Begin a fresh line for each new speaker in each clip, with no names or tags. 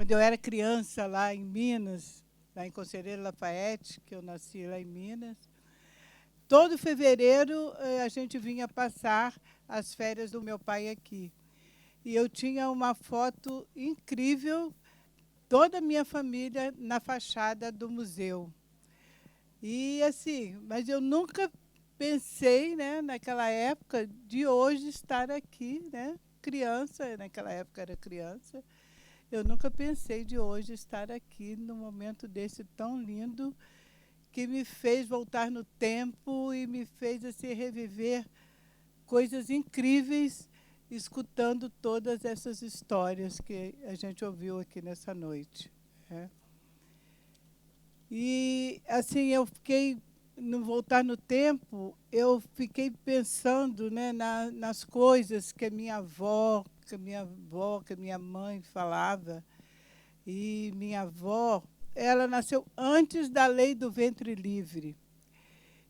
quando eu era criança lá em Minas, lá em Conselheiro Lafayette, que eu nasci lá em Minas, todo fevereiro a gente vinha passar as férias do meu pai aqui. E eu tinha uma foto incrível, toda a minha família na fachada do museu. E assim, mas eu nunca pensei, né, naquela época, de hoje estar aqui, né, criança, naquela época era criança, eu nunca pensei de hoje estar aqui num momento desse tão lindo, que me fez voltar no tempo e me fez assim, reviver coisas incríveis, escutando todas essas histórias que a gente ouviu aqui nessa noite, né? E assim, eu fiquei, no voltar no tempo, eu fiquei pensando, né, nas coisas que a minha avó, que a minha mãe falava. E minha avó, ela nasceu antes da lei do ventre livre.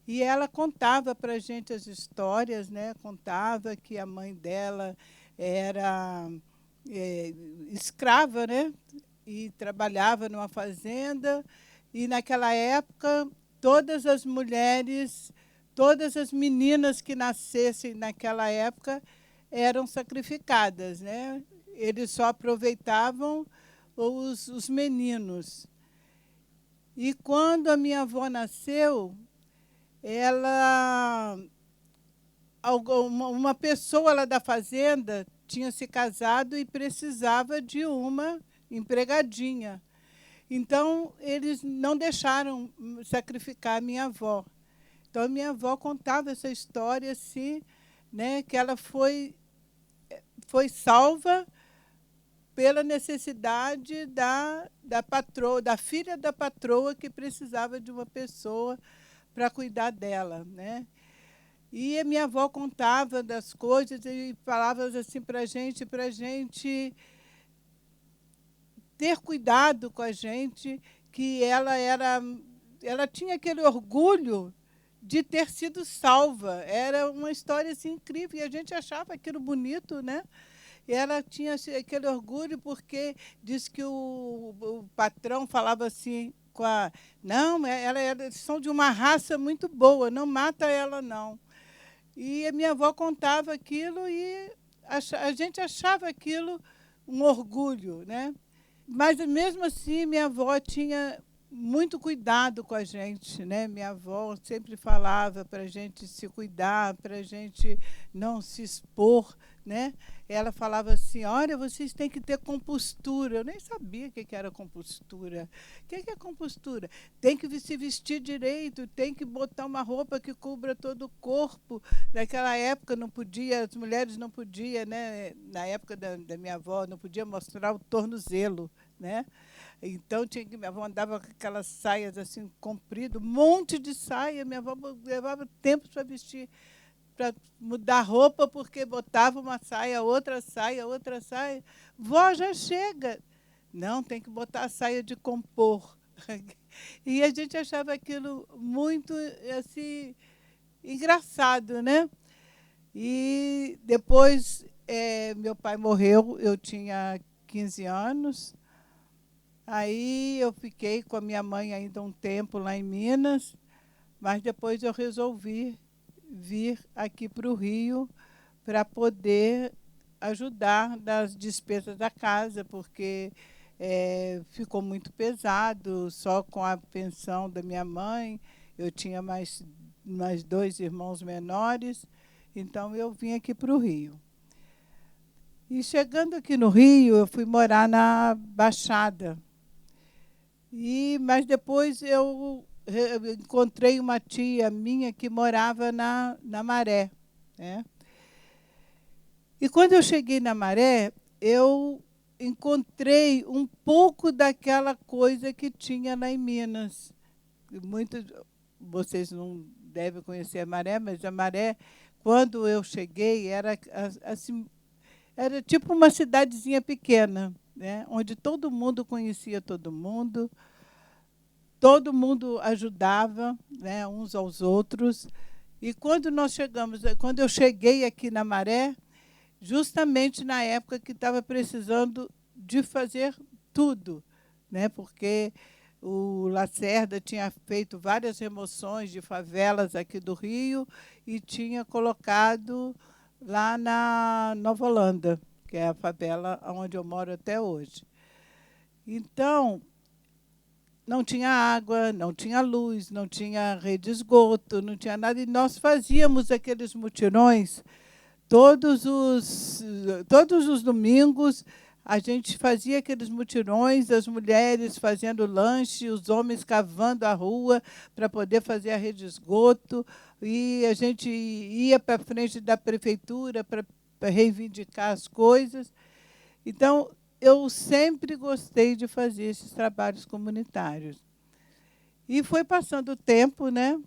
E ela contava para a gente as histórias, né? Contava que a mãe dela era é, escrava, né? E trabalhava numa fazenda. E, naquela época, todas as mulheres, todas as meninas que nascessem naquela época eram sacrificadas, né? Eles só aproveitavam os meninos. E quando a minha avó nasceu, ela, uma pessoa lá da fazenda tinha se casado e precisava de uma empregadinha. Então, eles não deixaram sacrificar a minha avó. Então, a minha avó contava essa história assim, né, que ela foi salva pela necessidade da patroa, da filha da patroa, que precisava de uma pessoa para cuidar dela, né? E a minha avó contava das coisas e falava assim para a gente ter cuidado com a gente, que ela tinha aquele orgulho de ter sido salva. Era uma história assim, incrível, e a gente achava aquilo bonito, né? E ela tinha aquele orgulho porque diz que o patrão falava assim com a... Não, eles são de uma raça muito boa, não mata ela, não. E a minha avó contava aquilo e a gente achava aquilo um orgulho, né? Mas, mesmo assim, minha avó tinha muito cuidado com a gente, né? Minha avó sempre falava para a gente se cuidar, para a gente não se expor, né? Ela falava assim, olha, vocês têm que ter compostura. Eu nem sabia o que era compostura. O que é compostura? Tem que se vestir direito, tem que botar uma roupa que cubra todo o corpo. Naquela época não podia, as mulheres não podiam, né? Na época da minha avó, não podia mostrar o tornozelo, né? Então, minha avó andava com aquelas saias assim, compridas, um monte de saia. Minha avó levava tempo para vestir, para mudar roupa, porque botava uma saia, outra saia, outra saia. Vó, já chega. Não, tem que botar a saia de compor. E a gente achava aquilo muito assim, engraçado, né? E depois meu pai morreu, eu tinha 15 anos. Aí eu fiquei com a minha mãe ainda um tempo lá em Minas, mas depois eu resolvi vir aqui para o Rio para poder ajudar nas despesas da casa, porque ficou muito pesado, só com a pensão da minha mãe. Eu tinha mais 2 irmãos menores, então eu vim aqui para o Rio. E, chegando aqui no Rio, eu fui morar na Baixada. Mas depois eu encontrei uma tia minha que morava na Maré, né? E quando eu cheguei na Maré, eu encontrei um pouco daquela coisa que tinha lá em Minas. Vocês não devem conhecer a Maré, mas a Maré, quando eu cheguei, era assim, era tipo uma cidadezinha pequena, né? Onde todo mundo conhecia todo mundo ajudava, né, uns aos outros. E quando eu cheguei aqui na Maré, justamente na época que estava precisando de fazer tudo, né? Porque o Lacerda tinha feito várias remoções de favelas aqui do Rio e tinha colocado lá na Nova Holanda, que é a favela onde eu moro até hoje. Então, não tinha água, não tinha luz, não tinha rede de esgoto, não tinha nada. E nós fazíamos aqueles mutirões todos os domingos. A gente fazia aqueles mutirões, as mulheres fazendo lanche, os homens cavando a rua para poder fazer a rede de esgoto. E a gente ia para frente da prefeitura para reivindicar as coisas. Então, eu sempre gostei de fazer esses trabalhos comunitários. E foi passando o tempo, né?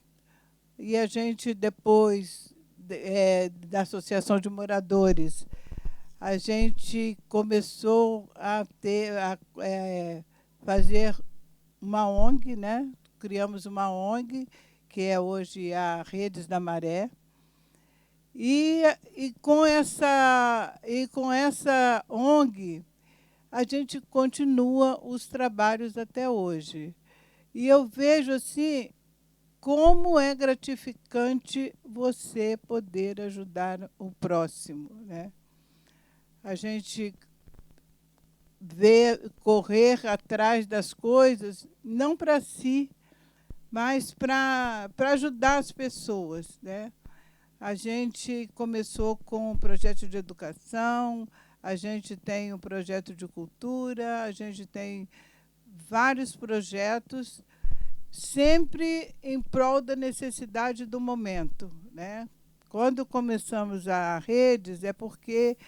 E a gente, depois da Associação de Moradores, a gente começou a fazer uma ONG, né? Criamos uma ONG, que é hoje a Redes da Maré. E com essa ONG, a gente continua os trabalhos até hoje. E eu vejo assim como é gratificante você poder ajudar o próximo, né? A gente vê correr atrás das coisas, não para si, mas para ajudar as pessoas, né? A gente começou com um projeto de educação, a gente tem um projeto de cultura, a gente tem vários projetos, sempre em prol da necessidade do momento, né? Quando começamos a Redes, é porque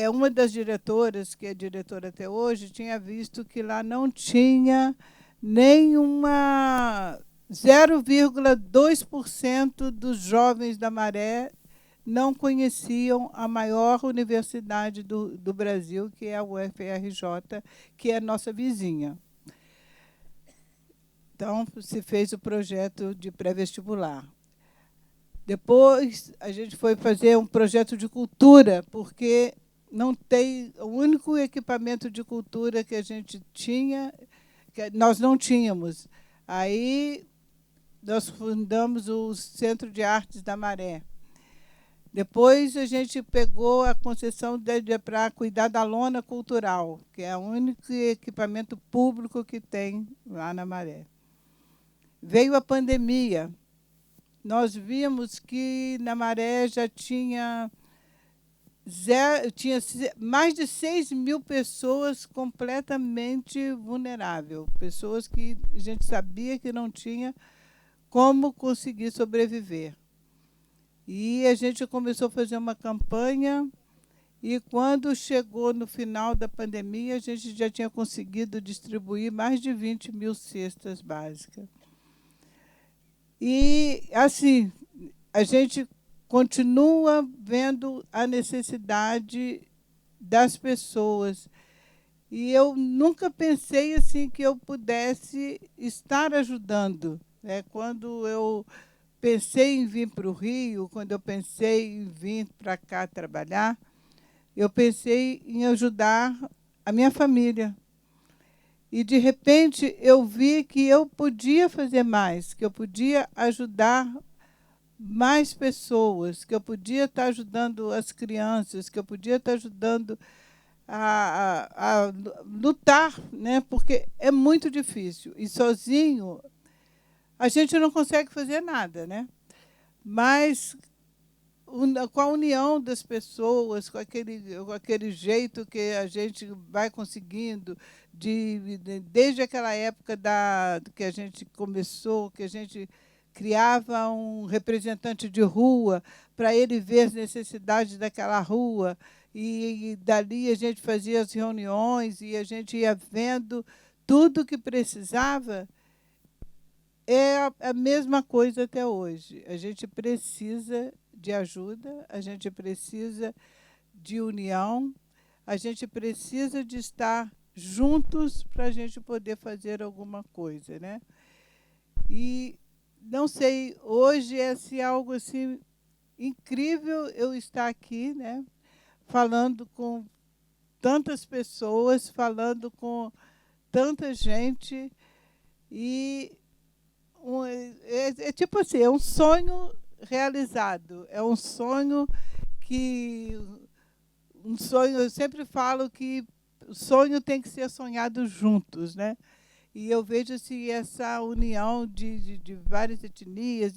uma das diretoras, que é diretora até hoje, tinha visto que lá não tinha nenhuma 0,2% dos jovens da Maré não conheciam a maior universidade do Brasil, que é a UFRJ, que é nossa vizinha. Então, se fez o projeto de pré-vestibular. Depois, a gente foi fazer um projeto de cultura, porque não tem o único equipamento de cultura que a gente tinha, que nós não tínhamos. Aí, nós fundamos o Centro de Artes da Maré. Depois, a gente pegou a concessão para cuidar da lona cultural, que é o único equipamento público que tem lá na Maré. Veio a pandemia. Nós vimos que na Maré já tinha mais de 6.000 pessoas completamente vulneráveis, pessoas que a gente sabia que não tinha como conseguir sobreviver. E a gente começou a fazer uma campanha, e quando chegou no final da pandemia, a gente já tinha conseguido distribuir mais de 20.000 cestas básicas. E, assim, a gente continua vendo a necessidade das pessoas. E eu nunca pensei assim que eu pudesse estar ajudando, né? Quando eu pensei em vir para o Rio, quando eu pensei em vir para cá trabalhar, eu pensei em ajudar a minha família. E, de repente, eu vi que eu podia fazer mais, que eu podia ajudar mais pessoas, que eu podia estar ajudando as crianças, que eu podia estar ajudando a lutar, né? Porque é muito difícil. E sozinho a gente não consegue fazer nada, né? Mas com a união das pessoas, com aquele jeito que a gente vai conseguindo, desde aquela época que a gente começou, que a gente criava um representante de rua para ele ver as necessidades daquela rua, e dali a gente fazia as reuniões e a gente ia vendo tudo que precisava. É a mesma coisa até hoje. A gente precisa de ajuda, a gente precisa de união, a gente precisa de estar juntos para a gente poder fazer alguma coisa, né? E não sei, hoje é assim, algo assim incrível eu estar aqui, né, falando com tantas pessoas, falando com tanta gente. E é tipo assim, é um sonho realizado, é um sonho que eu sempre falo que o sonho tem que ser sonhado juntos, né? E eu vejo assim, essa união de várias etnias.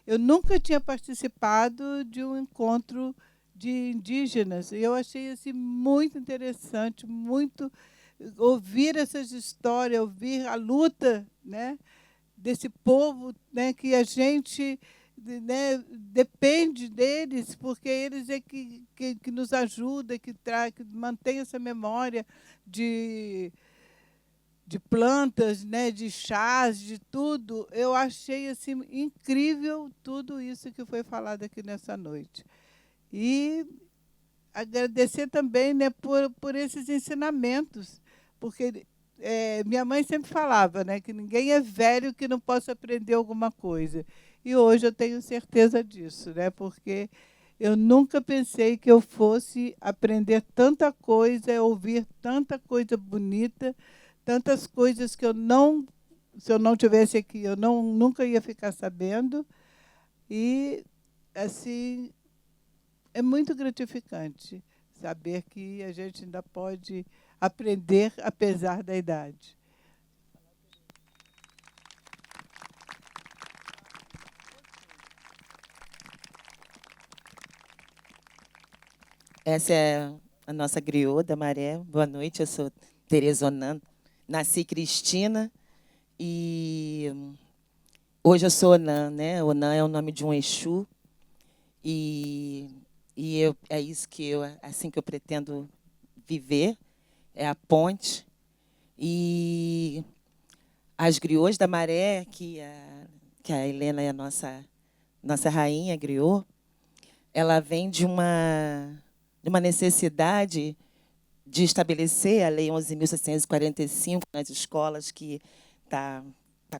Eu nunca tinha participado de um encontro de indígenas. E eu achei assim, muito interessante, muito ouvir essas histórias, ouvir a luta, né, desse povo, né, que a gente, né, depende deles, porque eles é que nos ajuda, que mantém essa memória de plantas, né, de chás, de tudo. Eu achei assim incrível tudo isso que foi falado aqui nessa noite. E agradecer também, né, por esses ensinamentos, porque minha mãe sempre falava, né, que ninguém é velho que não possa aprender alguma coisa. E hoje eu tenho certeza disso, né, porque eu nunca pensei que eu fosse aprender tanta coisa, ouvir tanta coisa bonita, tantas coisas que se eu não tivesse aqui, eu nunca ia ficar sabendo. E assim, é muito gratificante saber que a gente ainda pode aprender apesar da idade.
Essa é a nossa griot da Maré. Boa noite, eu sou Tereza Onan. Nasci Cristina e hoje eu sou Onan, né? Onan é o nome de um Exu e, é isso que assim que eu pretendo viver, é a ponte. E as griots da Maré, que a Helena é a nossa rainha griot, ela vem de uma necessidade de estabelecer a Lei 11.745 nas escolas, que tá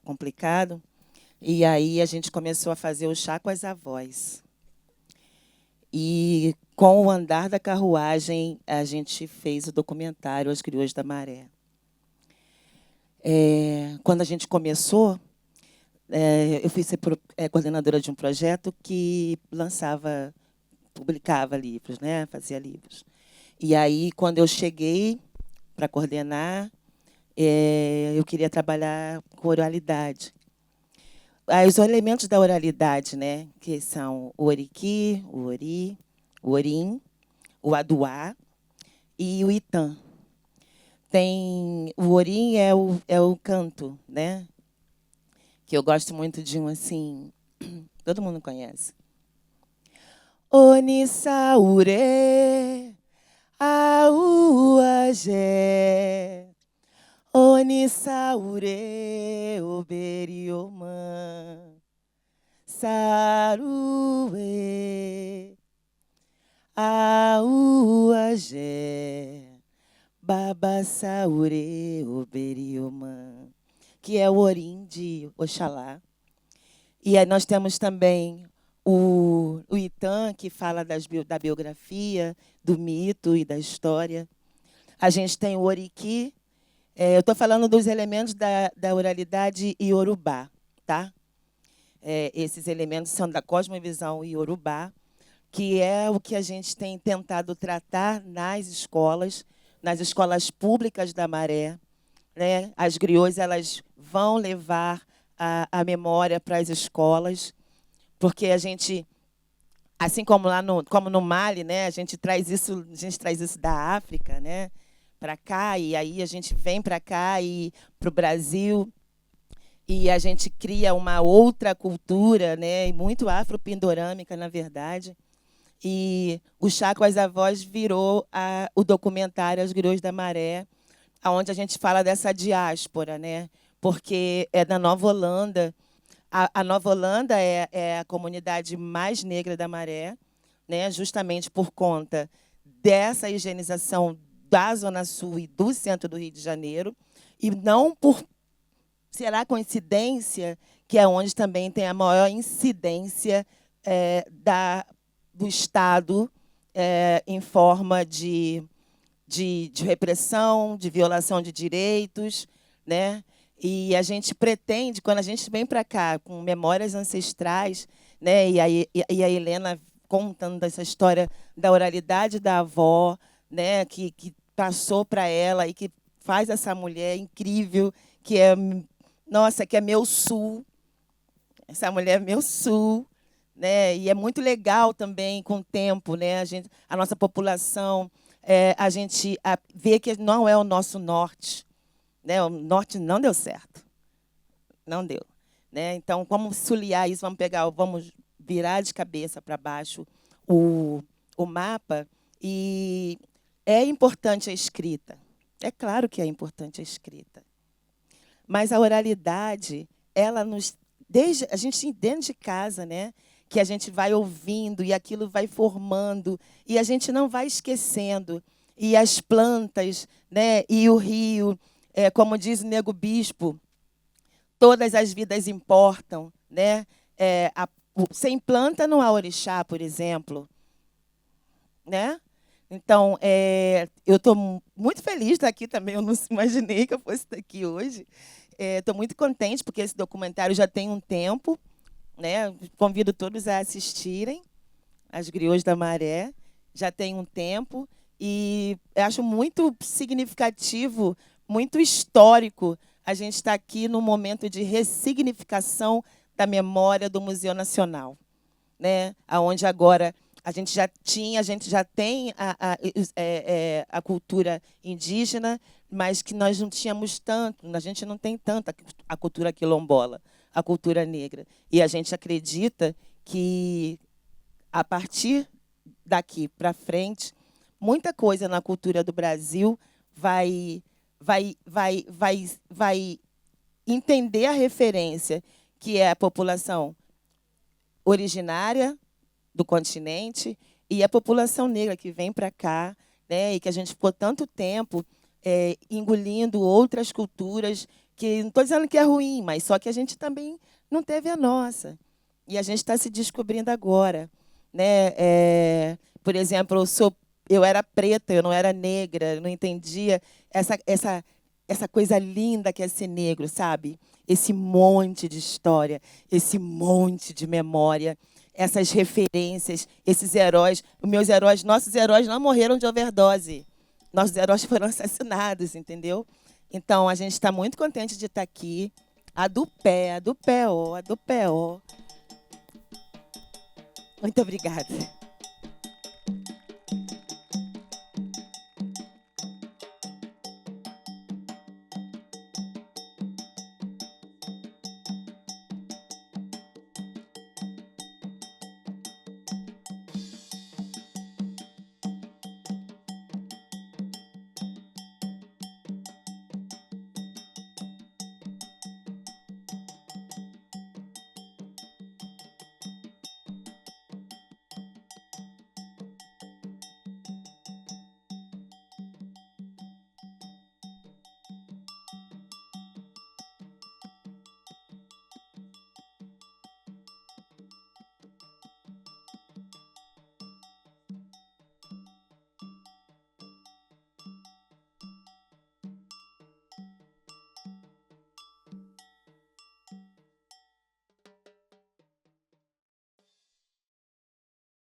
complicado. E aí a gente começou a fazer o chá com as avós. E, com o andar da carruagem, a gente fez o documentário As Griots da Maré. Quando a gente começou, eu fui ser coordenadora de um projeto que publicava livros, né? Fazia livros. E aí, quando eu cheguei para coordenar, eu queria trabalhar com oralidade. Os elementos da oralidade, né, que são o oriqui, o ori, o orim, o aduá e o itã. O orim é o canto, né, que eu gosto muito de um assim, todo mundo conhece. Onissaure, auajé, Onissaure, oberiomã, sarue, auajé, babassaure, oberiomã, que é o orim de Oxalá. E aí nós temos também o Itã, que fala da biografia, do mito e da história. A gente tem o Oriqui. Eu estou falando dos elementos da oralidade iorubá, tá? Esses elementos são da cosmovisão iorubá, que é o que a gente tem tentado tratar nas escolas públicas da Maré, né? As griots, elas vão levar a memória para as escolas, porque a gente, assim como como no Mali, né? A gente traz isso da África, né? Para cá, e aí a gente vem para cá e para o Brasil, e a gente cria uma outra cultura, né, muito afropindorâmica, na verdade. E o Chá com as Avós virou o documentário As Griots da Maré, onde a gente fala dessa diáspora, né, porque é da Nova Holanda. A Nova Holanda é a comunidade mais negra da Maré, né, justamente por conta dessa higienização da Zona Sul e do centro do Rio de Janeiro, e não por, será coincidência, que é onde também tem a maior incidência do Estado em forma de de repressão, de violação de direitos, né? E a gente pretende, quando a gente vem para cá com memórias ancestrais, né? E a Helena contando essa história da oralidade da avó, né? Que passou para ela e que faz essa mulher incrível, que é, nossa, que é meu sul. Essa mulher é meu sul, né? E é muito legal também com o tempo, né? A nossa população, a gente vê que não é o nosso norte, né? O norte não deu certo, não deu, né? Então, como suliar isso? Vamos virar de cabeça para baixo o mapa. E é importante a escrita. É claro que é importante a escrita. Mas a oralidade, ela nos desde a gente dentro de casa, né, que a gente vai ouvindo e aquilo vai formando e a gente não vai esquecendo. E as plantas, né, e o rio, como diz o Nego Bispo, todas as vidas importam, né? Sem planta não há orixá, por exemplo, né? Então, eu estou muito feliz de estar aqui também. Eu não imaginei que eu fosse estar aqui hoje. Estou muito contente, porque esse documentário já tem um tempo, né? Convido todos a assistirem, As Griots da Maré. Já tem um tempo. E acho muito significativo, muito histórico, a gente estar aqui no momento de ressignificação da memória do Museu Nacional, né? Onde agora a gente já tem a cultura indígena, mas que nós não tínhamos tanto, a gente não tem tanta a cultura quilombola, a cultura negra. E a gente acredita que, a partir daqui para frente, muita coisa na cultura do Brasil vai entender a referência, que é a população originária do continente e a população negra que vem para cá, né, e que a gente ficou tanto tempo engolindo outras culturas, que não estou dizendo que é ruim, mas só que a gente também não teve a nossa. E a gente está se descobrindo agora, né? Por exemplo, eu era preta, eu não era negra, eu não entendia essa coisa linda que é ser negro, sabe? Esse monte de história, esse monte de memória, essas referências, esses heróis. Nossos heróis não morreram de overdose. Nossos heróis foram assassinados, entendeu? Então, a gente está muito contente de estar aqui. A do pé, ó. Muito obrigada.